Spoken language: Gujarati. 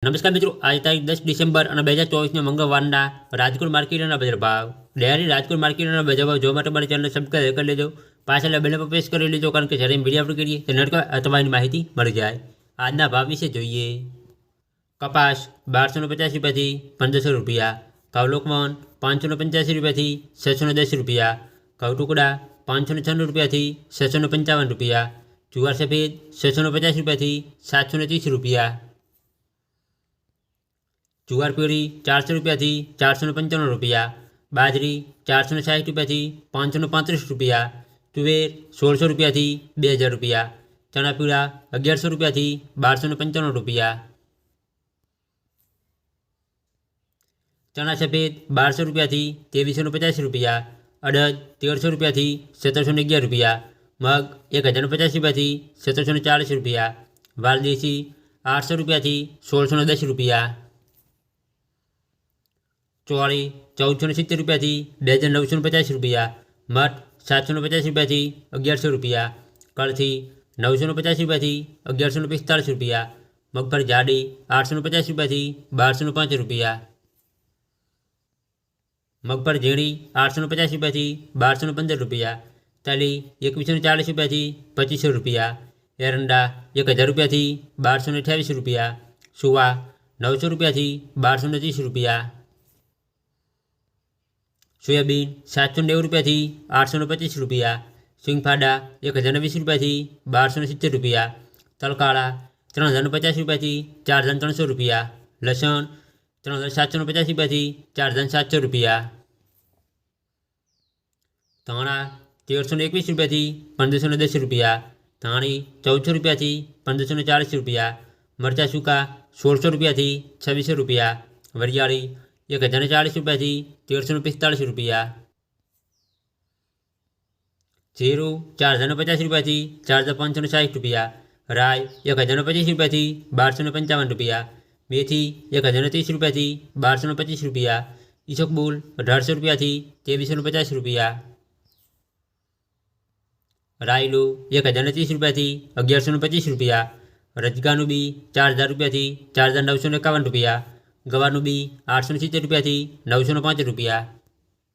નમસ્કાર મિત્રો, આજે તારીખ 10 ડિસેમ્બર અને 2024 મંગળવારના રાજકોટ માર્કેટના બજાર ભાવ. ડેરી રાજકોટ માર્કેટના બજાર ભાવ જોવા માટે મારી ચેનલ સબસ્ક્રાઈબ કરી લેજો. પાછળ બેલ પર પ્રેસ કરી લેજો, કારણ કે જ્યારે વિડીયો અપલોડ કરીએ તો નોટિફિકેશન અથવા એની માહિતી મળી જાય. આજના ભાવ વિશે જોઈએ. કપાસ 1250 રૂપિયાથી 1500 રૂપિયા. ઘઉં લોકવન 585 રૂપિયાથી 610 રૂપિયા. ઘઉં ટુકડા 596 રૂપિયાથી 655 રૂપિયા. જુવાર સફેદ 650 રૂપિયાથી 730 રૂપિયા. જુવાર પીળી 400 રૂપિયાથી 495 રૂપિયા. બાજરી 460 રૂપિયાથી 535 રૂપિયા. તુવેર 1600 રૂપિયાથી 2000 રૂપિયા. ચણા પીળા 1100 રૂપિયાથી 1295 રૂપિયા. ચણા સફેદ 1200 રૂપિયાથી 2350 રૂપિયા. અડદ 1300 રૂપિયાથી 1711 રૂપિયા. મગ 1050 રૂપિયાથી 1740 રૂપિયા. વાલદેશી 800 રૂપિયાથી 1610 રૂપિયા. ચોળી 1470 રૂપિયાથી 2950 રૂપિયા. મઠ 750 રૂપિયાથી 1100 રૂપિયા. કળથી 950 રૂપિયાથી 1145 રૂપિયા. મગફળી જાડી 850 રૂપિયાથી 1205 રૂપિયા. મગફળી ઝીણી 850 રૂપિયાથી 1215 રૂપિયા. તલી 2140 રૂપિયાથી 2500 રૂપિયા. એરંડા 1000 રૂપિયાથી 1228 રૂપિયા. સુવા 900 રૂપિયાથી 1230 રૂપિયા. સોયાબીન 790 રૂપિયાથી 825 રૂપિયા. સિંગફાડા 1020 રૂપિયાથી 1270 રૂપિયા. તલકાળા 3050 રૂપિયાથી 4300 રૂપિયા. લસણ 3750 રૂપિયાથી 4700 રૂપિયા. ધાણા 1321 રૂપિયાથી 1510 રૂપિયા. ધાણી 1400 રૂપિયાથી 1540 રૂપિયા. મરચાં સૂકા 1600 રૂપિયાથી 2600 રૂપિયા. વરિયાળી 1040 રૂપિયાથી 1345 રૂપિયા. જીરું 4050 રૂપિયાથી 4560 રૂપિયા. રાય 1025 રૂપિયાથી 1255 રૂપિયા. મેથી 1030 રૂપિયાથી 1225 રૂપિયા. ઈસબગુલ 1800 રૂપિયાથી 2350 રૂપિયા. રાયલું 1030 રૂપિયાથી 1125 રૂપિયા. રજગાનું બી 4000 રૂપિયાથી 4951 રૂપિયા. ગવાનું બી 870 રૂપિયાથી 905 રૂપિયા.